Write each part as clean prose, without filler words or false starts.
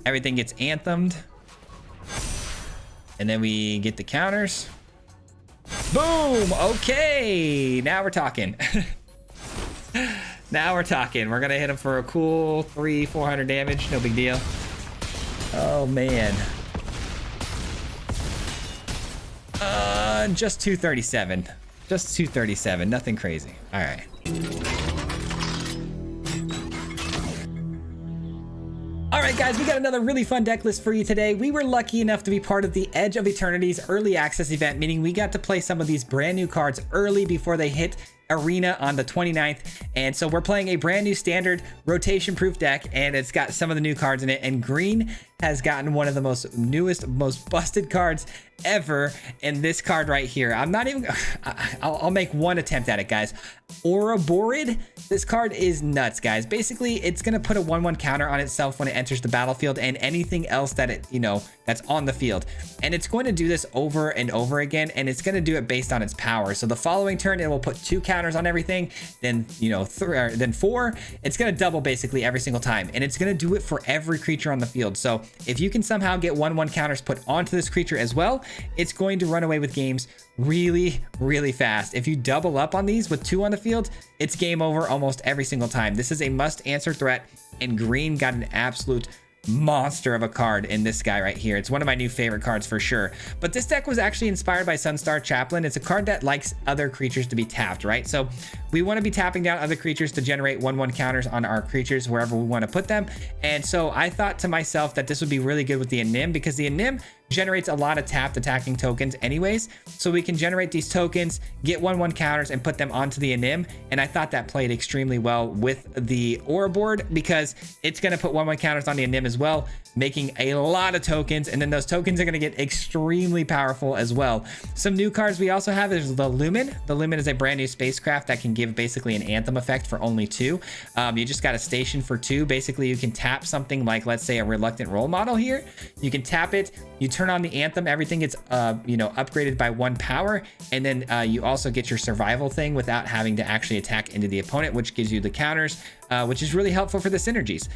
Everything gets anthemed. And then we get the counters. Boom! Okay, now we're talking. Now we're talking. We're gonna hit him for a cool 300-400 damage. No big deal. Oh man. Just 237. Just 237. Nothing crazy. All right. Alright guys, we got another really fun deck list for you today. We were lucky enough to be part of the Edge of Eternity's early access event, meaning we got to play some of these brand new cards early before they hit Arena on the 29th. And so we're playing a brand new standard rotation proof deck, and it's got some of the new cards in it. And green has gotten one of the newest, most busted cards ever in this card right here. I'm not even, I'll make one attempt at it, guys. Ouroborid. This card is nuts, guys. Basically, it's going to put a 1/1 counter on itself when it enters the battlefield and anything else that it, that's on the field. And it's going to do this over and over again, and it's going to do it based on its power. So the following turn, it will put 2 counters on everything, then, then 4. It's going to double basically every single time, and it's going to do it for every creature on the field. So if you can somehow get 1/1 counters put onto this creature as well, it's going to run away with games really, really fast. If you double up on these with 2 on the field, it's game over almost every single time. This is a must answer threat, and green got an absolute monster of a card in this guy right here. It's one of my new favorite cards for sure. But this deck was actually inspired by Sunstar Chaplain. It's a card that likes other creatures to be tapped, right? So we want to be tapping down other creatures to generate 1/1 counters on our creatures wherever we want to put them. And so I thought to myself that this would be really good with the Anim, because the Anim generates a lot of tapped attacking tokens anyways. So we can generate these tokens, get 1/1 counters, and put them onto the Anim. And I thought that played extremely well with the Ouroborid, because it's going to put 1/1 counters on the Anim as well, making a lot of tokens. And then those tokens are going to get extremely powerful as well. Some new cards we also have is the Lumen. The Lumen is a brand new spacecraft that can give basically an anthem effect for only 2. You just got a station for 2. Basically, you can tap something like, let's say, a Reluctant Role Model here. You can tap it, you turn on the anthem, everything gets upgraded by 1 power, and then you also get your survival thing without having to actually attack into the opponent, which gives you the counters, which is really helpful for the synergies.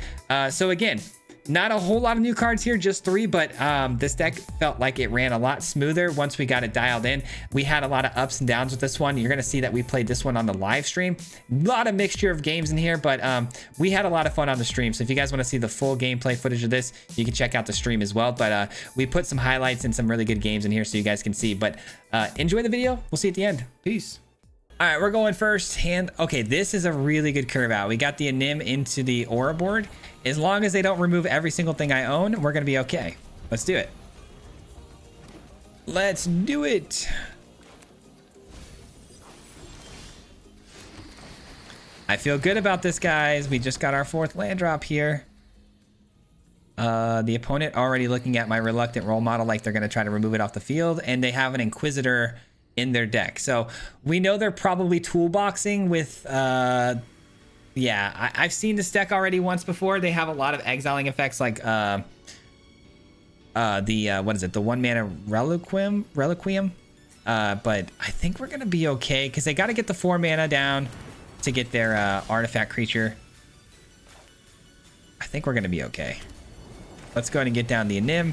So again, not a whole lot of new cards here, just 3, but this deck felt like it ran a lot smoother once we got it dialed in. We had a lot of ups and downs with this one. You're going to see that we played this one on the live stream. A lot of mixture of games in here, but we had a lot of fun on the stream. So if you guys want to see the full gameplay footage of this, you can check out the stream as well. But we put some highlights and some really good games in here so you guys can see. But enjoy the video. We'll see you at the end. Peace. All right, we're going first hand. Okay, this is a really good curve out. We got the Anim into the Ouroborid. As long as they don't remove every single thing I own, we're going to be okay. Let's do it. Let's do it. I feel good about this, guys. We just got our 4th land drop here. The opponent already looking at my Reluctant Role Model like they're going to try to remove it off the field, and they have an Inquisitor in their deck. So we know they're probably toolboxing with yeah, I've seen this deck already once before. They have a lot of exiling effects like what is it, the 1-mana Reliquiem. But I think we're gonna be okay, because they got to get the 4 mana down to get their artifact creature. I think we're gonna be okay. Let's go ahead and get down the Anim.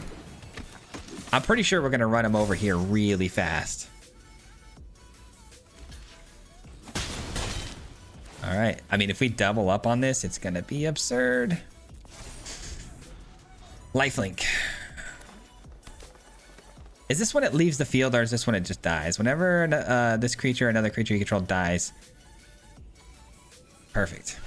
I'm pretty sure we're gonna run them over here really fast. All right. I mean, if we double up on this, it's going to be absurd. Lifelink. Is this when it leaves the field, or is this when it just dies? Whenever this creature or another creature you control dies. Perfect.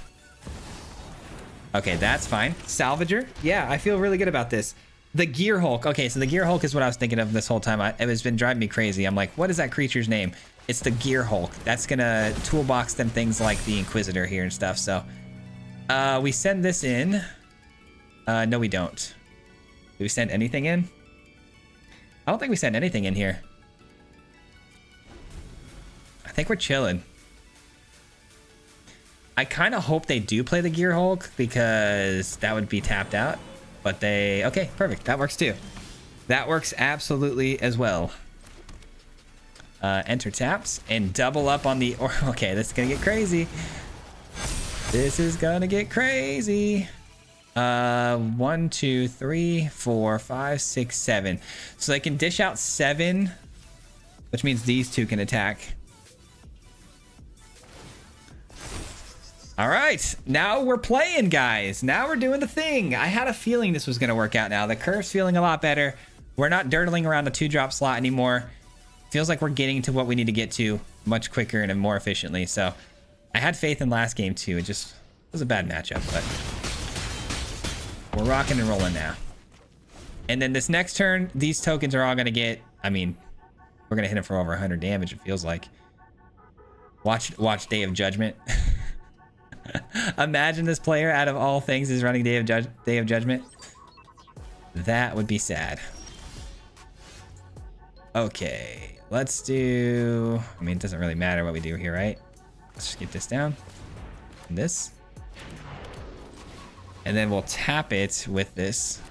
Okay, that's fine. Salvager. Yeah, I feel really good about this. The Gear Hulk. Okay, so the Gear Hulk is what I was thinking of this whole time. It has been driving me crazy. I'm like, what is that creature's name? It's the Gear Hulk. That's gonna toolbox them things like the Inquisitor here and stuff. So we send this in. No, we don't. Do we send anything in? I don't think we send anything in here. I think we're chilling. I kind of hope they do play the Gear Hulk, because that would be tapped out. But they... Okay, perfect. That works too. That works absolutely as well. Enter taps and double up on the... Okay, this is gonna get crazy. This is gonna get crazy. 1, 2, 3, 4, 5, 6, 7. So they can dish out 7, which means these two can attack. All right, now we're playing, guys. Now we're doing the thing. I had a feeling this was going to work out now. The curve's feeling a lot better. We're not dirtling around the 2-drop slot anymore. Feels like we're getting to what we need to get to much quicker and more efficiently. So I had faith in last game too. It just was a bad matchup, but we're rocking and rolling now. And then this next turn, these tokens are all going to get, I mean, we're going to hit them for over 100 damage, it feels like. Watch Day of Judgment. Imagine this player, out of all things, is running Day of Judgment. That would be sad. Okay, let's do... I mean, it doesn't really matter what we do here, right? Let's just get this down. And this. And then we'll tap it with this.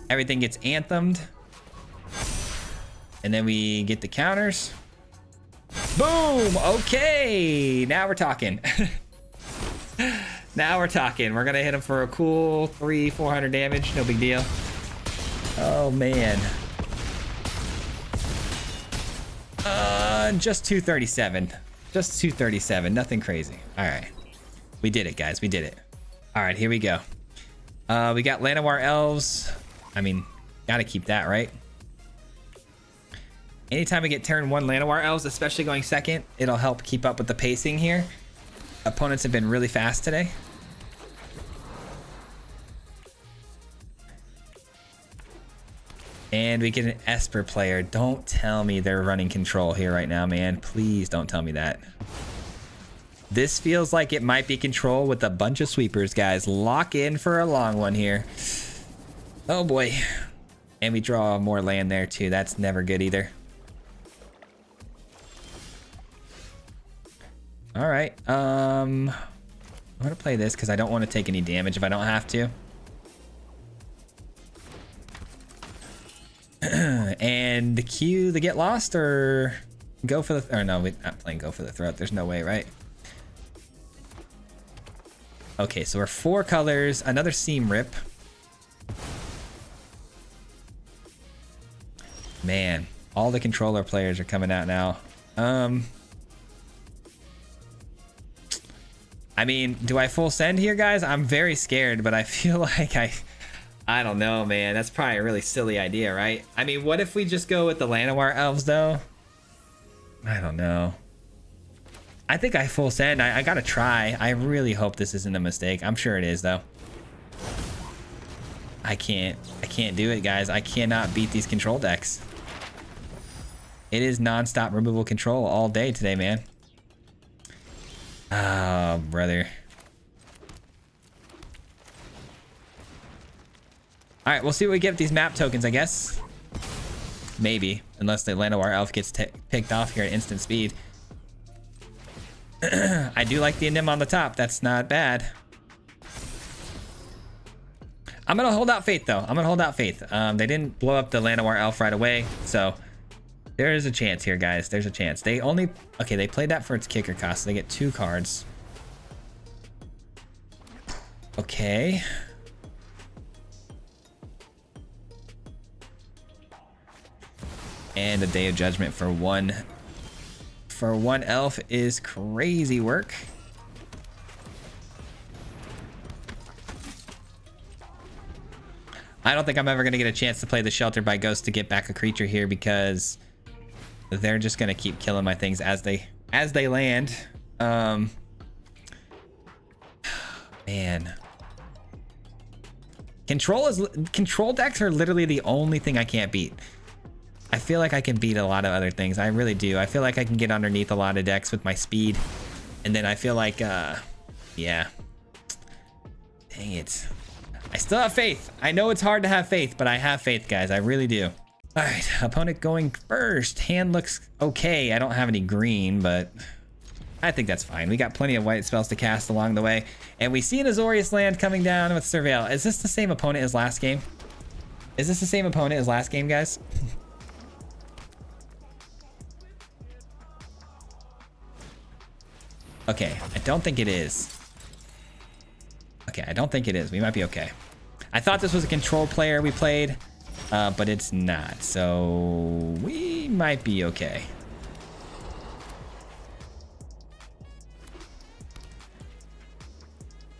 Everything gets anthemed. And then we get the counters. Boom! Okay, now we're talking. Now we're talking. We're gonna hit him for a cool 300-400 damage. No big deal. Oh man. Just 237. Just 237. Nothing crazy. All right, we did it, guys. We did it. All right, here we go. We got Llanowar Elves. I mean, gotta keep that, right? Anytime we get turn 1 Llanowar Elves, especially going second, it'll help keep up with the pacing here. Opponents have been really fast today. And we get an Esper player. Don't tell me they're running control here right now, man. Please don't tell me that. This feels like it might be control with a bunch of sweepers, guys. Lock in for a long one here. Oh boy. And we draw more land there too. That's never good either. All right, I'm gonna play this because I don't want to take any damage if I don't have to. And the Q, the get lost or go for the, or no, we're not playing go for the throat. There's no way, right? Okay, so we're 4 colors, another seam rip. Man, all the controller players are coming out now. I mean, do I full send here, guys? I'm very scared, but I feel like I don't know, man. That's probably a really silly idea, right? I mean, what if we just go with the Llanowar Elves, though? I don't know. I think I full send. I gotta try. I really hope this isn't a mistake. I'm sure it is, though. I can't do it, guys. I cannot beat these control decks. It is non-stop removal control all day today, man. Oh, brother. All right, we'll see what we get with these map tokens, I guess. Maybe, unless the Llanowar Elf gets picked off here at instant speed. I do like the Nim on the top. That's not bad. I'm gonna hold out faith, though. I'm gonna hold out faith. They didn't blow up the Llanowar Elf right away, so there is a chance here, guys. There's a chance. They only... Okay, they played that for its kicker cost, so they get 2 cards. Okay. And a Day of Judgment for one elf is crazy work. I don't think I'm ever going to get a chance to play the Shelter by Ghost to get back a creature here because they're just going to keep killing my things as they land. Man. Control decks are literally the only thing I can't beat. I feel like I can beat a lot of other things. I really do. I feel like I can get underneath a lot of decks with my speed. And then I feel like, yeah. Dang it. I still have faith. I know it's hard to have faith, but I have faith, guys. I really do. All right, opponent going first. Hand looks okay. I don't have any green, but I think that's fine. We got plenty of white spells to cast along the way. And we see an Azorius land coming down with Surveil. Is this the same opponent as last game? Is this the same opponent as last game, guys? Okay, I don't think it is. Okay, I don't think it is. We might be okay. I thought this was a control player we played, but it's not. So we might be okay.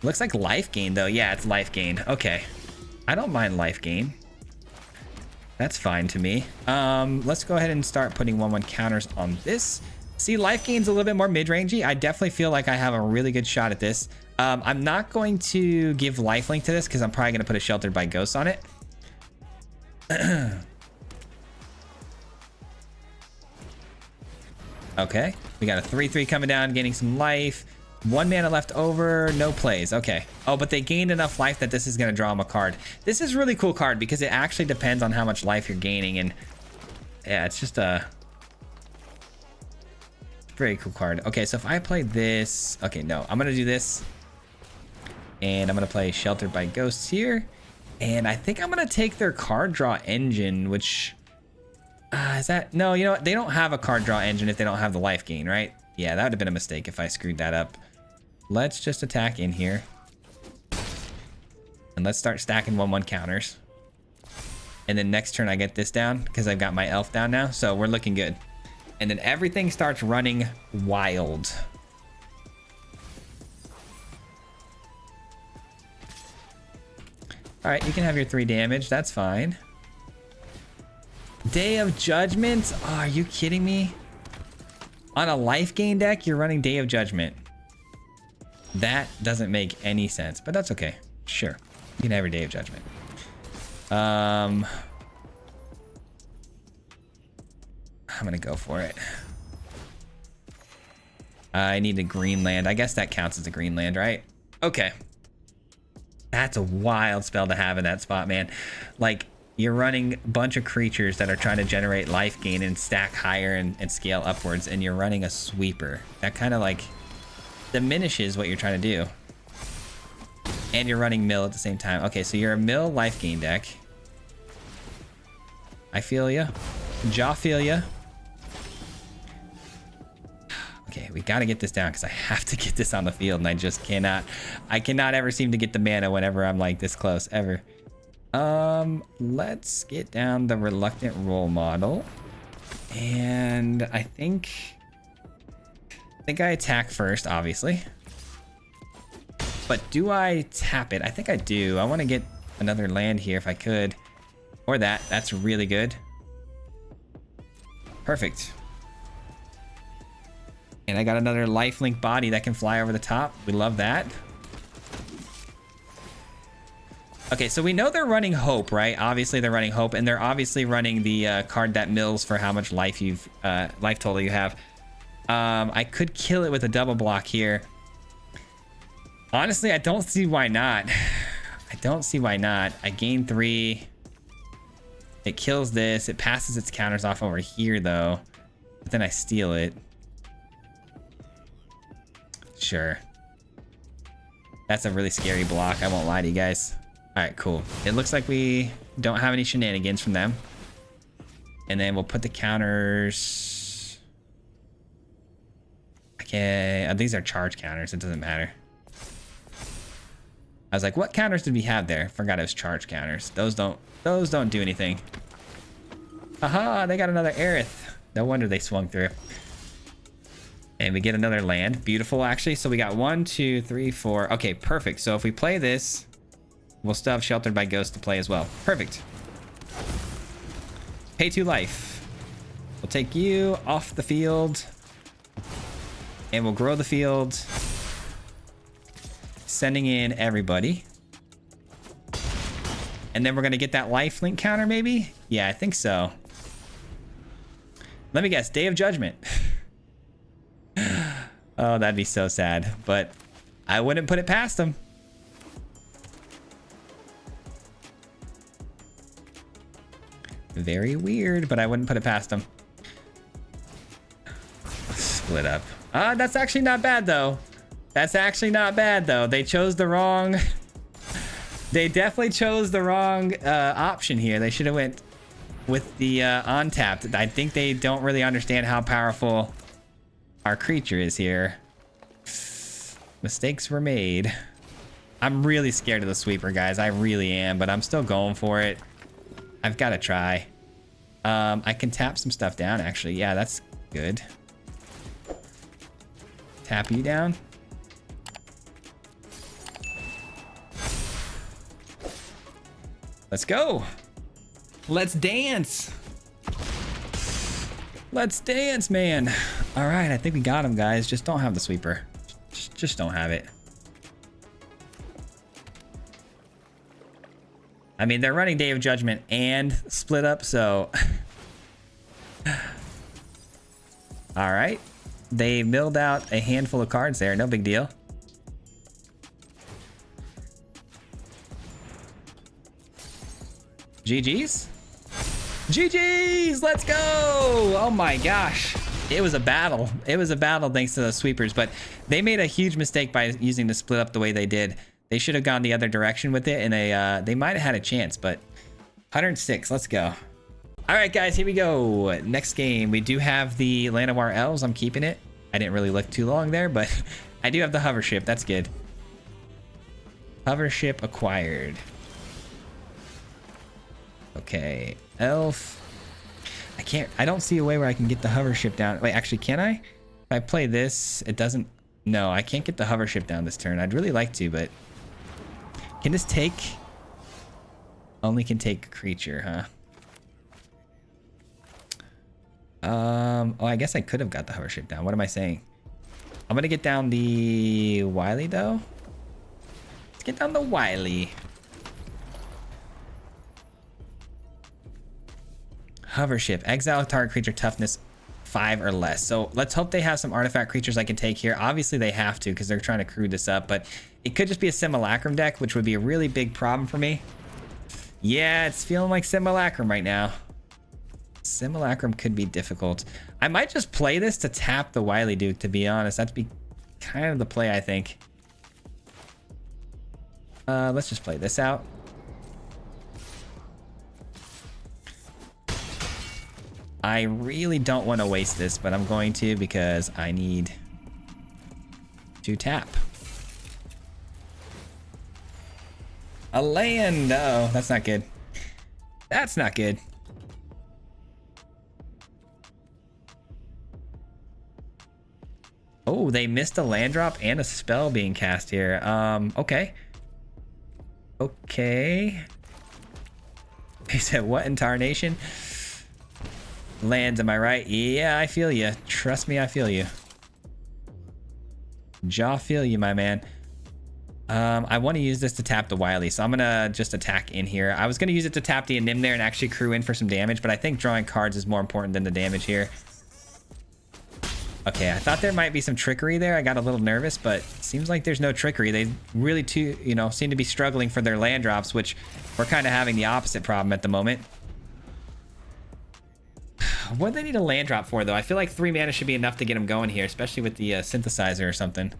Looks like life gain though. Yeah, it's life gain. Okay. I don't mind life gain. That's fine to me. Let's go ahead and start putting 1/1 counters on this. See, life gain's a little bit more mid-rangey. I definitely feel like I have a really good shot at this. I'm not going to give lifelink to this because I'm probably going to put a sheltered by ghost on it. Okay, we got a 3/3 coming down, gaining some life. 1 mana left over, no plays. Okay. Oh, but they gained enough life that this is going to draw them a card. This is a really cool card because it actually depends on how much life you're gaining. And yeah, it's just a very cool card. Okay, so if I play this... Okay, no. I'm going to do this. And I'm going to play Sheltered by Ghosts here. And I think I'm going to take their card draw engine, which... is that... No, you know what? They don't have a card draw engine if they don't have the life gain, right? Yeah, that would have been a mistake if I screwed that up. Let's just attack in here. And let's start stacking 1/1 counters. And then next turn I get this down because I've got my elf down now. So we're looking good. And then everything starts running wild. All right, you can have your 3 damage. That's fine. Day of Judgment? Oh, are you kidding me? On a life gain deck, you're running Day of Judgment. That doesn't make any sense, but that's okay. Sure. You can have your Day of Judgment. I'm gonna go for it. I need a green land. I guess that counts as a green land, right? Okay. That's a wild spell to have in that spot, man. Like, you're running a bunch of creatures that are trying to generate life gain and stack higher and scale upwards, and you're running a sweeper. That kind of like diminishes what you're trying to do. And you're running mill at the same time. Okay, so you're a mill life gain deck. I feel ya. Jaw feel ya. Okay, we gotta get this down because I have to get this on the field and I just cannot. I cannot ever seem to get the mana whenever I'm like this close, ever. Let's get down the Reluctant Role Model. And I think I attack first, obviously. But do I tap it? I think I do. I want to get another land here if I could. Or that. That's really good. Perfect. And I got another lifelink body that can fly over the top. We love that. Okay, so we know they're running Hope, right? Obviously they're running Hope, and they're obviously running the card that mills for how much life life total you have. I could kill it with a double block here. Honestly, I don't see why not. I don't see why not. I gain 3. It kills this. It passes its counters off over here, though. But then I steal it. Sure. That's a really scary block. I won't lie to you guys. All right, cool. It looks like we don't have any shenanigans from them. And then we'll put the counters. Okay, these are charge counters. It doesn't matter. I was like, what counters did we have there? Forgot it was charge counters. Those don't do anything. Aha, they got another Aerith. No wonder they swung through. And we get another land. Beautiful, actually. So we got 1, 2, 3, 4. Okay, perfect. So if we play this, we'll still have Sheltered by Ghost to play as well. Perfect. Pay 2 life. We'll take you off the field. And we'll grow the field. Sending in everybody. And then we're going to get that lifelink counter, maybe? Yeah, I think so. Let me guess. Day of Judgment. Oh, that'd be so sad. But I wouldn't put it past them. Very weird, but I wouldn't put it past them. Split up. That's actually not bad, though. That's actually not bad, though. They chose the wrong... They definitely chose the wrong option here. They should have went with the untapped. I think they don't really understand how powerful our creature is here. Mistakes were made. I'm really scared of the sweeper, guys. I really am, but I'm still going for it. I've got to try. I can tap some stuff down, actually. Yeah, that's good. Tap you down. Let's go. Let's dance. Let's dance, man. All right, I think we got him, guys. Just don't have the sweeper. Just don't have it. I mean, they're running Day of Judgment and Split Up, so... All right. They milled out a handful of cards there. No big deal. GG's. GG's! Let's go! Oh my gosh. It was a battle. It was a battle thanks to the sweepers, but they made a huge mistake by using the Split Up the way they did. They should have gone the other direction with it, and they might have had a chance, but 106. Let's go. All right, guys, here we go. Next game, we do have the Land of Our Elves. I'm keeping it. I didn't really look too long there, but I do have the hover ship. That's good. Hover ship acquired. Okay, elf. I don't see a way where I can get the hover ship down. Wait, actually, can I? If I play this, it doesn't. No, I can't get the hover ship down this turn. I'd really like to, but can this take? Only can take a creature, huh? Oh, I guess I could have got the hover ship down. What am I saying? I'm gonna get down the Wily though. Let's get down the Wily. Hover ship. Exile target creature toughness 5 or less. So let's hope they have some artifact creatures I can take here. Obviously they have to because they're trying to crew this up, but it could just be a Simulacrum deck, which would be a really big problem for me. Yeah, it's feeling like Simulacrum right now. Simulacrum could be difficult. I might just play this to tap the Wily Duke, to be honest. That'd be kind of the play, I think. Let's just play this out. I really don't want to waste this, but I'm going to because I need to tap. A land. Uh-oh, that's not good. That's not good. Oh, they missed a land drop and a spell being cast here. Okay. Okay. They said, what in tarnation? Lands, am I right? Yeah, I feel you. Trust me, I feel you. Jaw feel you, my man. I want to use this to tap the Wily, so I'm gonna just attack in here. I was gonna use it to tap the Anim there and actually crew in for some damage, but I think drawing cards is more important than the damage here. Okay, I thought there might be some trickery there. I got a little nervous, but seems like there's no trickery. They really seem to be struggling for their land drops, which we're kind of having the opposite problem at the moment. What do they need a land drop for, though? I feel like 3 mana should be enough to get them going here, especially with the synthesizer or something.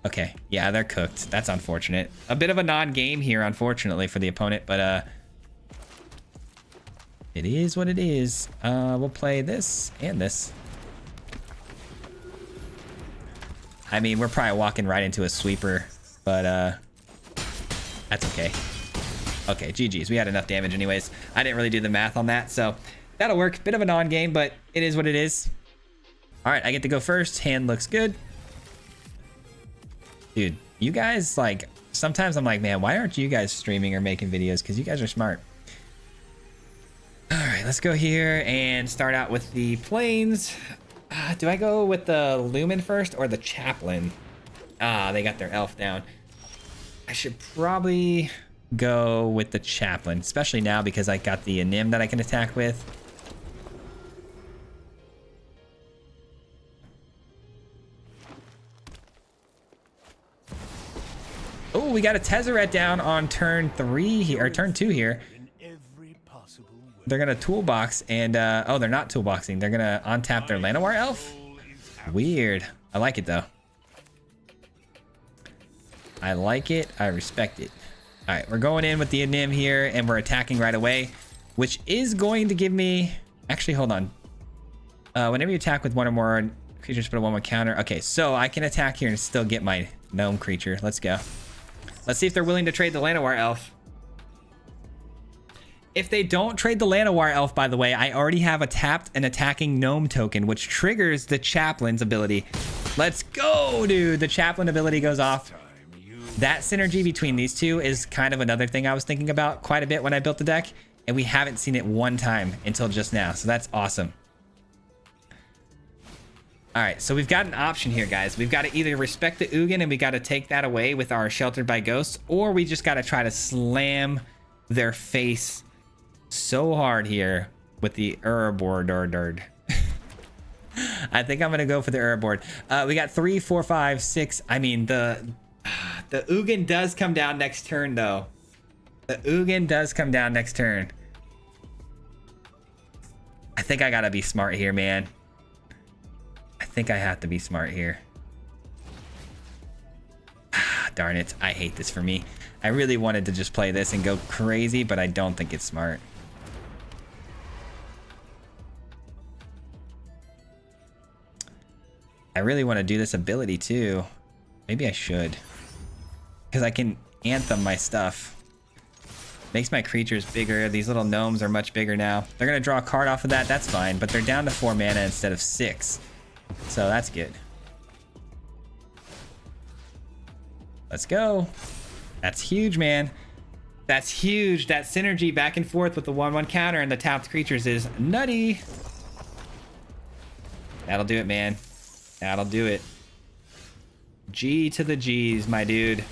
Okay, yeah, they're cooked. That's unfortunate. A bit of a non-game here, unfortunately, for the opponent, but it is what it is. We'll play this and this. I mean, we're probably walking right into a sweeper, but that's okay. Okay, GG's. We had enough damage anyways. I didn't really do the math on that, so that'll work. Bit of a non-game, but it is what it is. All right, I get to go first. Hand looks good. Dude, you guys, like, sometimes I'm like, man, why aren't you guys streaming or making videos? Because you guys are smart. All right, let's go here and start out with the planes. Do I go with the Lumen first or the Chaplain? Ah, they got their elf down. I should probably go with the Chaplain, especially now because I got the Anim that I can attack with. Oh, we got a Tezzeret down on turn 3 here, or turn 2 here. They're gonna toolbox and oh, they're not toolboxing. They're gonna untap their Llanowar elf. Weird. I like it though. I like it. I respect it. All right, we're going in with the Anim here, and we're attacking right away, which is going to give me. Actually, hold on. Whenever you attack with one or more creatures, put a 1/1 counter. Okay, so I can attack here and still get my gnome creature. Let's go. Let's see if they're willing to trade the Llanowar elf. If they don't trade the Llanowar elf, by the way, I already have a tapped and attacking gnome token, which triggers the chaplain's ability. Let's go, dude. The chaplain ability goes off. That synergy between these two is kind of another thing I was thinking about quite a bit when I built the deck, and we haven't seen it one time until just now, so that's awesome. All right, so we've got an option here, guys. We've got to either respect the Ugin and we got to take that away with our Sheltered by Ghosts, or we just got to try to slam their face so hard here with the Urborg. I think I'm going to go for the Urborg. We got 3, 4, 5, 6. I mean, the Ugin does come down next turn, though. The Ugin does come down next turn. I think I got to be smart here, man. I think I have to be smart here. Darn it. I hate this for me. I really wanted to just play this and go crazy, but I don't think it's smart. I really want to do this ability too. Maybe I should. Because I can anthem my stuff. Makes my creatures bigger. These little gnomes are much bigger now. They're going to draw a card off of that. That's fine. But they're down to 4 mana instead of 6. So that's good. Let's go. That's huge, man. That's huge. That synergy back and forth with the 1/1 counter and the tapped creatures is nutty. That'll do it, man. That'll do it. G to the G's, my dude.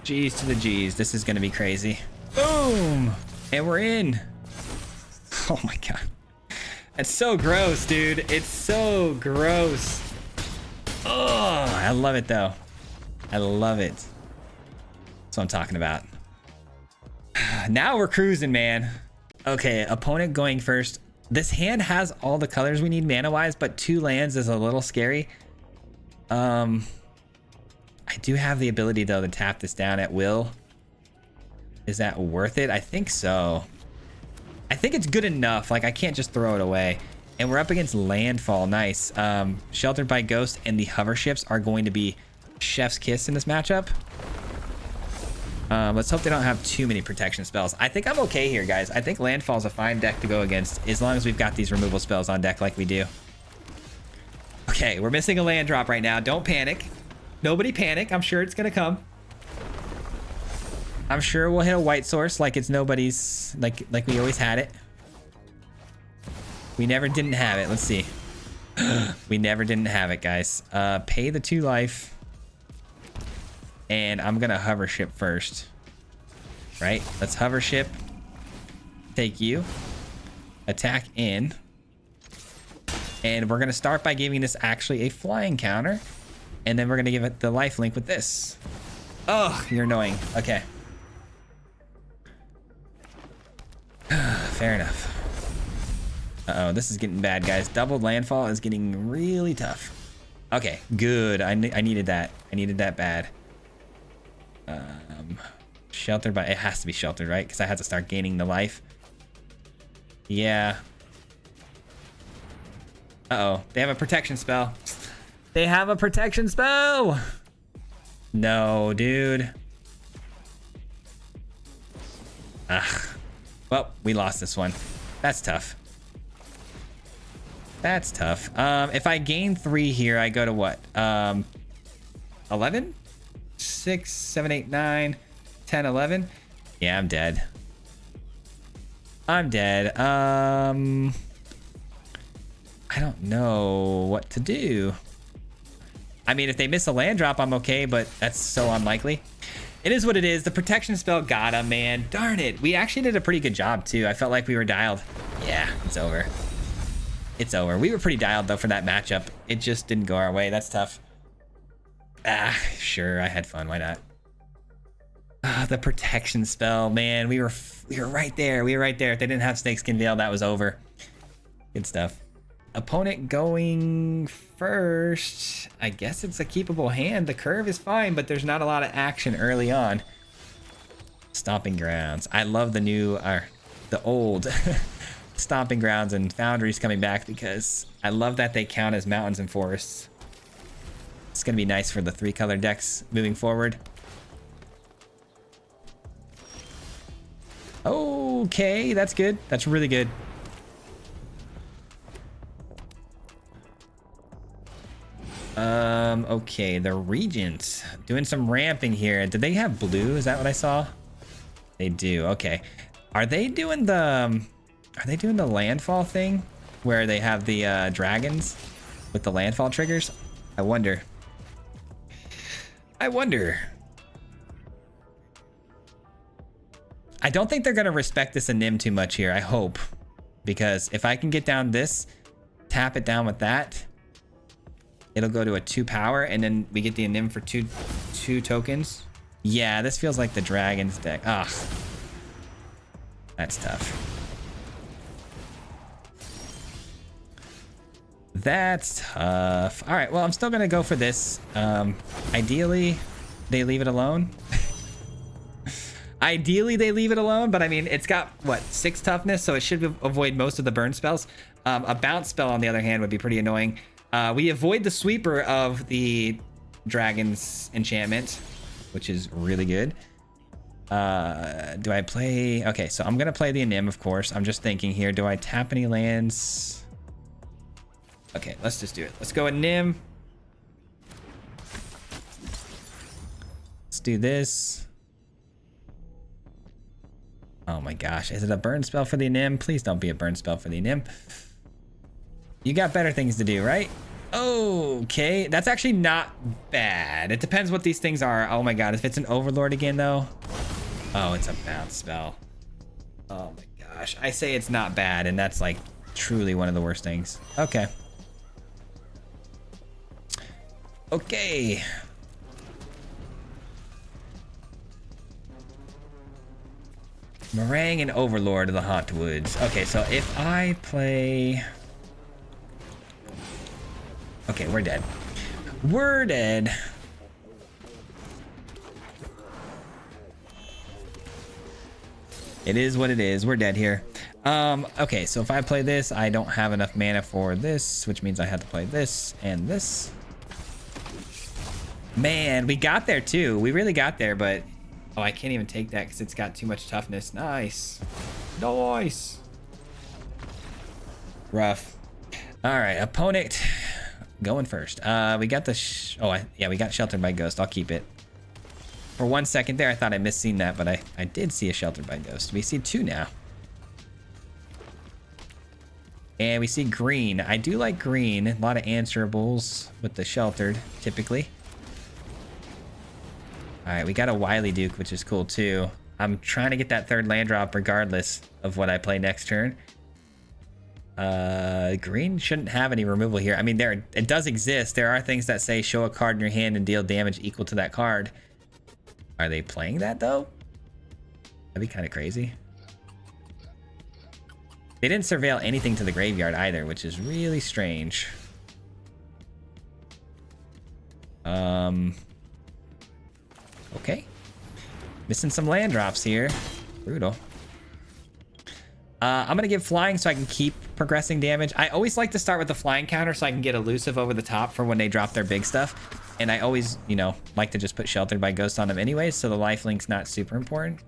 G's to the G's. This is going to be crazy. Boom. And we're in. Oh my God. It's so gross, dude. It's so gross. Oh, I love it though. I love it. That's what I'm talking about. Now we're cruising, man. Okay, opponent going first. This hand has all the colors we need mana-wise, but 2 lands is a little scary. I do have the ability, though, to tap this down at will. Is that worth it? I think so. I think it's good enough. Like, I can't just throw it away. And we're up against landfall. Nice. Sheltered by Ghost and the hover ships are going to be chef's kiss in this matchup. Let's hope they don't have too many protection spells. I think I'm okay here, guys. I think landfall is a fine deck to go against as long as we've got these removal spells on deck like we do. Okay, we're missing a land drop right now. Don't panic. Nobody panic. I'm sure it's gonna come. I'm sure we'll hit a white source like it's nobody's, like we always had it. We never didn't have it. Let's see. We never didn't have it, guys. Pay the 2 life. And I'm gonna hover ship first. Right? Let's hover ship. Take you. Attack in. And we're gonna start by giving this actually a flying counter. And then we're gonna give it the life link with this. Oh, you're annoying. Okay. Fair enough. Uh-oh, this is getting bad, guys. Doubled landfall is getting really tough. Okay, good. I needed that. I needed that bad. Sheltered by... It has to be sheltered, right? Because I have to start gaining the life. Yeah. Uh-oh. They have a protection spell. They have a protection spell! No, dude. Ugh. Well, we lost this one. That's tough. That's tough. If I gain 3 here, I go to what? 11? 6, 7, 8, 9, 10, 11. Yeah, I'm dead. I'm dead. I don't know what to do. I mean, if they miss a land drop, I'm okay, but that's so unlikely. It is what it is. The protection spell got him, man. Darn it. We actually did a pretty good job, too. I felt like we were dialed. Yeah, it's over. It's over. We were pretty dialed, though, for that matchup. It just didn't go our way. That's tough. Ah, sure. I had fun. Why not? The protection spell, man. We were right there. We were right there. If they didn't have Snakeskin Veil, that was over. Good stuff. Opponent going first. I guess it's a keepable hand. The curve is fine, but there's not a lot of action early on. Stomping Grounds. I love the new, the old Stomping Grounds and Foundries coming back because I love that they count as mountains and forests. gonna be nice for the 3-color decks moving forward. Okay, that's good. That's really good. Okay, the Regents doing some ramping here. Did they have blue? Is that what I saw? They do. Okay. Are they doing the landfall thing where they have the dragons with the landfall triggers? I wonder. I don't think they're going to respect this Anim too much here. I hope, because if I can get down this, tap it down with that, it'll go to a 2 power, and then we get the Anim for two tokens. Yeah, this feels like the Dragons deck. Ah, that's tough. That's tough. All right, well, I'm still gonna go for this. Ideally, they leave it alone. Ideally, they leave it alone, but I mean, it's got, what, 6 toughness, so it should avoid most of the burn spells. A bounce spell, on the other hand, would be pretty annoying. We avoid the sweeper of the Dragon's enchantment, which is really good. Do I play? Okay, so I'm gonna play the Anim, of course. I'm just thinking here, do I tap any lands? Okay, let's just do it. Let's go Anim. Let's do this. Oh my gosh, is it a burn spell for the Anim? Please don't be a burn spell for the Anim. You got better things to do, right? Okay, that's actually not bad. It depends what these things are. Oh my god, if it's an Overlord again though. Oh, it's a bounce spell. Oh my gosh, I say it's not bad, and that's like truly one of the worst things. Okay. Okay. Meringue and Overlord of the Haunt Woods. Okay, so if I play... Okay, we're dead. We're dead. It is what it is. We're dead here. Okay, so if I play this, I don't have enough mana for this, which means I have to play this and this. Man, we got there too. We really got there, but... Oh, I can't even take that because it's got too much toughness. Nice. Nice. Rough. All right, opponent going first. We got the... yeah, we got Sheltered by Ghost. I'll keep it. For 1 second there, I thought I missed seeing that, but I did see a Sheltered by Ghost. We see 2 now. And we see green. I do like green. A lot of answerables with the Sheltered, typically. All right, we got a Wily Duke, which is cool too. I'm trying to get that 3rd land drop regardless of what I play next turn. Green shouldn't have any removal here. I mean, it does exist. There are things that say show a card in your hand and deal damage equal to that card. Are they playing that though? That'd be kind of crazy. They didn't surveil anything to the graveyard either, which is really strange. Okay. Missing some land drops here. Brutal. I'm going to give flying so I can keep progressing damage. I always like to start with the flying counter so I can get elusive over the top for when they drop their big stuff. And I always, you know, like to just put Sheltered by Ghost on them anyways, so the lifelink's not super important.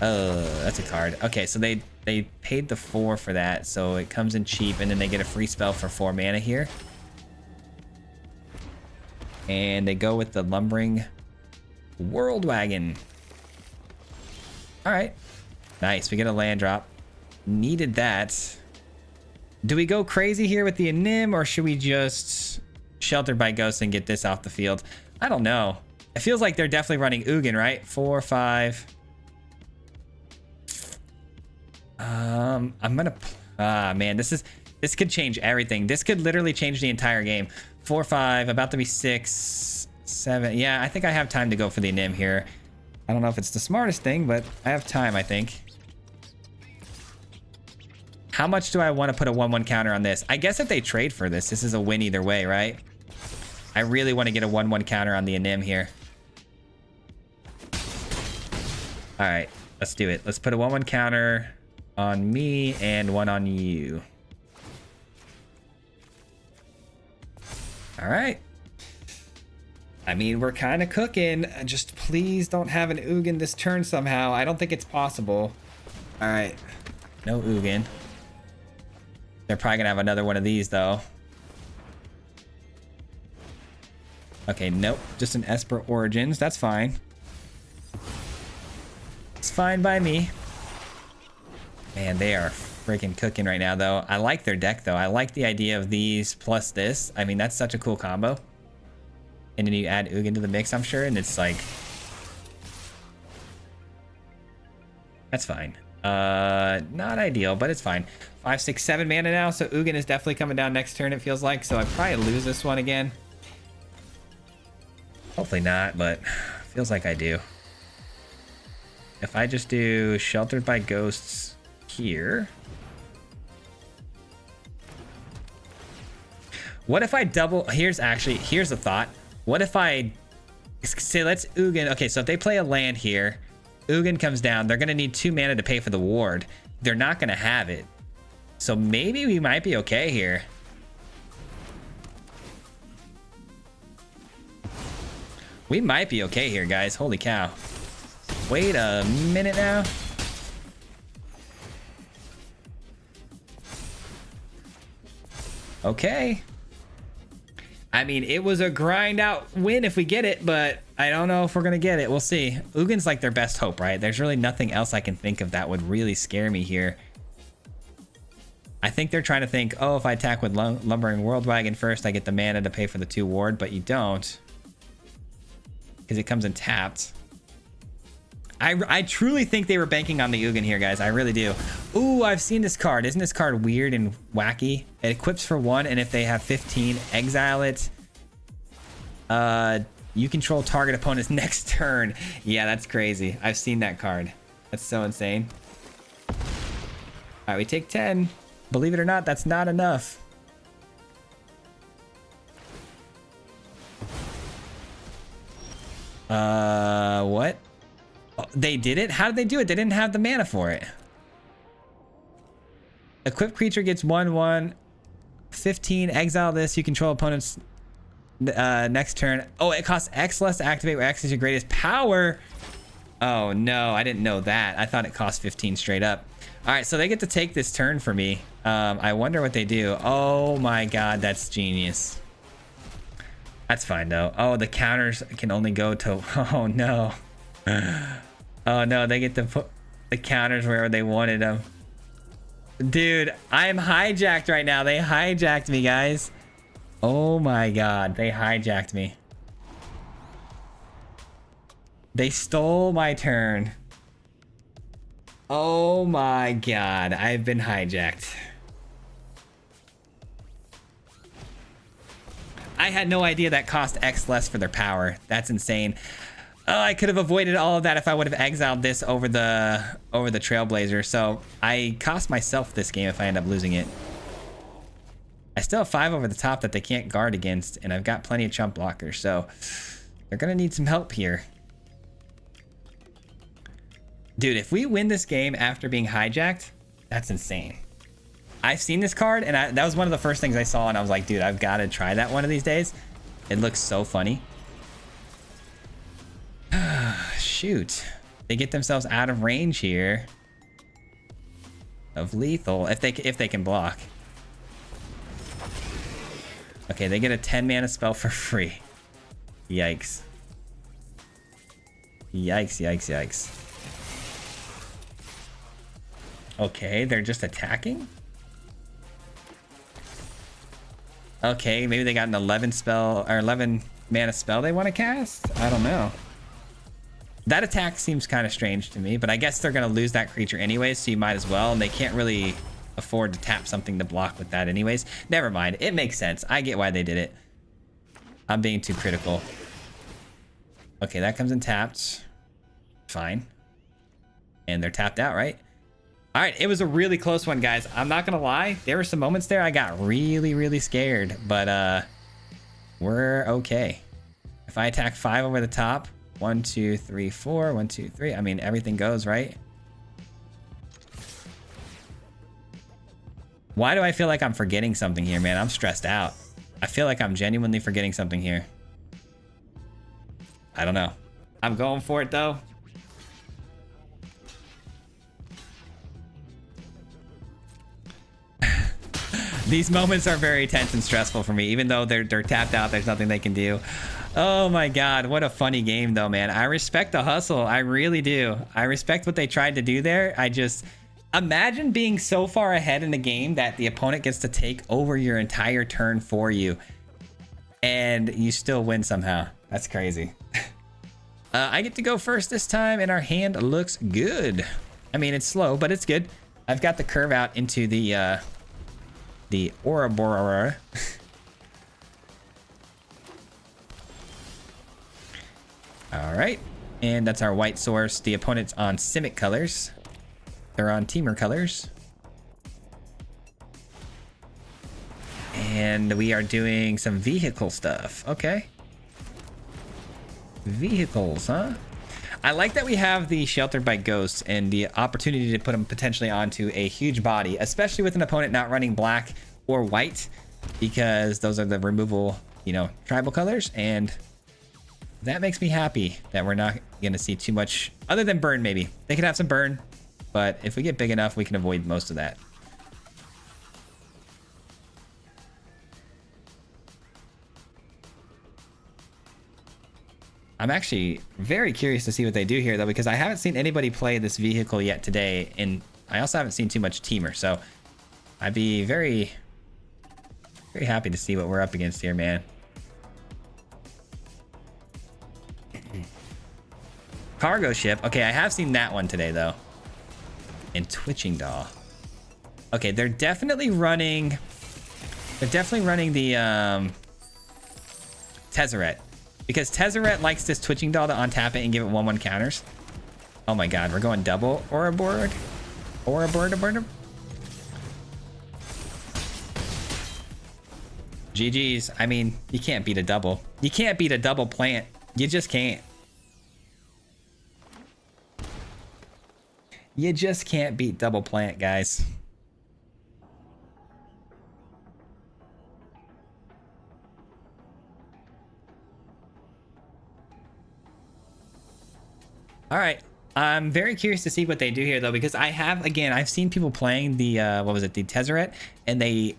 Oh, that's a card. Okay, so they paid the 4 for that, so it comes in cheap, and then they get a free spell for 4 mana here. And they go with the Lumbering World Wagon. All right. Nice. We get a land drop. Needed that. Do we go crazy here with the Anim, or should we just Sheltered by Ghost and get this off the field? I don't know. It feels like they're definitely running Ugin, right? 4, 5. I'm gonna... man, this could change everything. This could literally change the entire game. 4, 5, about to be 6, 7. Yeah, I think I have time to go for the Anim here. I don't know if it's the smartest thing, but I have time, I think. How much do I want to put a 1/1 counter on this? I guess if they trade for this is a win either way, right? I really want to get a 1/1 counter on the Anim here. All right, let's do it. Let's put a 1/1 counter on me and 1 on you. All right. I mean, we're kind of cooking. Just please don't have an Ugin this turn somehow. I don't think it's possible. All right. No Ugin. They're probably going to have another one of these, though. Okay, nope. Just an Esper Origins. That's fine. It's fine by me. Man, they are freaking cooking right now, though. I like their deck, though. I like the idea of these plus this. I mean, that's such a cool combo. And then you add Ugin to the mix, I'm sure, and it's like... That's fine. Not ideal, but it's fine. 5, 6, 7 mana now, so Ugin is definitely coming down next turn, it feels like. So I probably lose this one again. Hopefully not, but feels like I do. If I just do Sheltered by Ghosts here... What if I double... Here's a thought. What if I say, let's Ugin... Okay, so if they play a land here, Ugin comes down, they're going to need 2 mana to pay for the ward. They're not going to have it. So maybe we might be okay here. We might be okay here, guys. Holy cow. Wait a minute now. Okay. I mean, it was a grind out win if we get it, but I don't know if we're going to get it. We'll see. Ugin's like their best hope, right? There's really nothing else I can think of that would really scare me here. I think they're trying to think, oh, if I attack with Lumbering Worldwagon first, I get the mana to pay for the 2 ward, but you don't. Because it comes in tapped. I truly think they were banking on the Ugin here, guys. I really do. Ooh, I've seen this card. Isn't this card weird and wacky? It equips for 1, and if they have 15, exile it. You control target opponent's next turn. Yeah, that's crazy. I've seen that card. That's so insane. All right, we take 10. Believe it or not, that's not enough. What? Oh, they did it? How did they do it? They didn't have the mana for it. Equipped creature gets 1/1. 15, exile this. You control opponent's next turn. Oh, it costs X less to activate where X is your greatest power. Oh no, I didn't know that. I thought it cost 15 straight up. All right, so they get to take this turn for me. I wonder what they do. Oh my god, that's genius. That's fine though. Oh, the counters can only go to... Oh no. Oh no, they get to put the counters wherever they wanted them. Dude, I'm hijacked right now. They hijacked me, guys. Oh my god, they hijacked me. They stole my turn. Oh my god, I've been hijacked. I had no idea that cost X less for their power. That's insane. Oh, I could have avoided all of that if I would have exiled this over the Trailblazer. So I cost myself this game if I end up losing it. I still have 5 over the top that they can't guard against, and I've got plenty of chump blockers, so they're gonna need some help here. Dude, if we win this game after being hijacked, that's insane. I've seen this card, and that was one of the first things I saw, and I was like, dude, I've got to try that one of these days. It looks so funny. Shoot. They get themselves out of range here of lethal, if they can block. Okay, they get a 10 mana spell for free. Yikes. Yikes, yikes, yikes. Okay, they're just attacking? Okay, maybe they got an 11 spell or 11 mana spell they want to cast? I don't know. That attack seems kind of strange to me, but I guess they're going to lose that creature anyways, so you might as well, and they can't really afford to tap something to block with that anyways. Never mind, it makes sense. I get why they did it. I'm being too critical. Okay, that comes in tapped. Fine. And they're tapped out, right? All right, it was a really close one, guys. I'm not gonna lie, there were some moments there I got really, really scared, but we're okay. If I attack 5 over the top, 1, 2, 3, 4, 1, 2, 3. I mean, everything goes, right? Why do I feel like I'm forgetting something here, man? I'm stressed out. I feel like I'm genuinely forgetting something here. I don't know. I'm going for it though. These moments are very tense and stressful for me, even though they're tapped out. There's nothing they can do. Oh my God, what a funny game though, man. I respect the hustle. I really do. I respect what they tried to do there. I just imagine being so far ahead in the game that the opponent gets to take over your entire turn for you and you still win somehow. That's crazy. I get to go first this time and our hand looks good. I mean, it's slow, but it's good. I've got the curve out into the Ouroboros. All right, and that's our white source. The opponent's on Simic colors. They're on Teamer colors. And we are doing some vehicle stuff. Okay. Vehicles, huh? I like that we have the Sheltered by Ghosts and the opportunity to put them potentially onto a huge body, especially with an opponent not running black or white, because those are the removal, you know, tribal colors. And that makes me happy that we're not going to see too much other than burn. Maybe they could have some burn, but if we get big enough, we can avoid most of that. I'm actually very curious to see what they do here though, because I haven't seen anybody play this vehicle yet today. And I also haven't seen too much Teamer. So I'd be very, very happy to see what we're up against here, man. Cargo ship. Okay, I have seen that one today though. And Twitching Doll. Okay, they're definitely running the Tezzeret. Because Tezzeret likes this Twitching Doll to untap it and give it 1/1 counters. Oh my God, we're going double Ouroboros. GG's. I mean, you can't beat a double. You can't beat a double plant. You just can't. You just can't beat double plant, guys. All right. I'm very curious to see what they do here though, because I've seen people playing the what was it, the Tezzeret, and they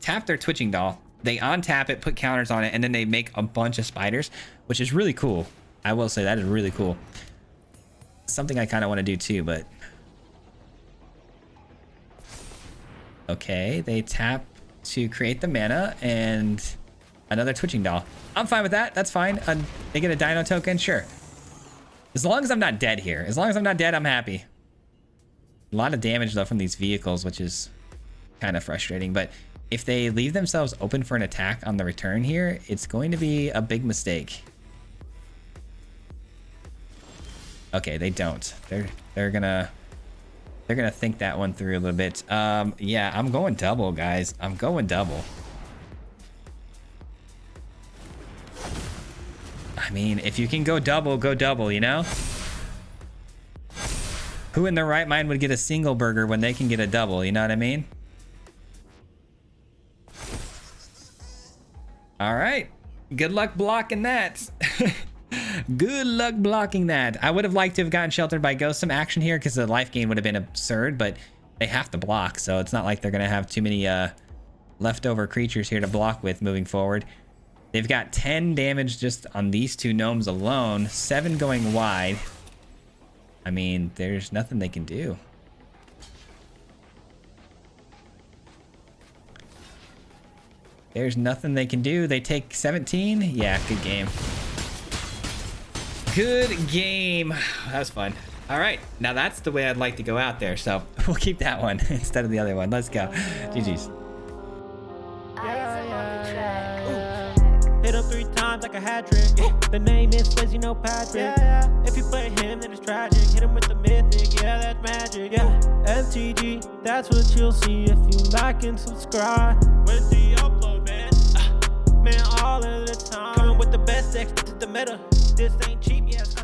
tap their Twitching Doll, they untap it, put counters on it, and then they make a bunch of spiders, which is really cool. I will say that is really cool. Something I kind of want to do too, but okay, they tap to create the mana and another Twitching Doll. I'm fine with that. That's fine. They get a Dino token, sure. As long as I'm not dead here. As long as I'm not dead, I'm happy. A lot of damage though from these vehicles, which is kind of frustrating. But if they leave themselves open for an attack on the return here, it's going to be a big mistake. Okay, they don't. They're gonna think that one through a little bit. Yeah, I'm going double, guys. I'm going double. I mean, if you can go double, you know? Who in their right mind would get a single burger when they can get a double, you know what I mean? All right. Good luck blocking that. Good luck blocking that. I would have liked to have gotten Sheltered by Ghost some action here because the life gain would have been absurd, but they have to block, so it's not like they're going to have too many leftover creatures here to block with moving forward. They've got 10 damage just on these two gnomes alone, 7 going wide. I mean, there's nothing they can do. There's nothing they can do. They take 17. Yeah, good game. Good game. That was fun. All right, now that's the way I'd like to go out there. So we'll keep that one instead of the other one. Let's go. GG's. Hit him 3 times like a hat trick. The name is Fizzy, no Patrick. If you play him, then it's tragic. Hit him with the mythic, yeah, that's magic. Yeah, MTG, that's what you'll see if you like and subscribe. With the upload, man. Man, all of the time. Coming with the best decks, this is the meta. This ain't cheap, yeah, it's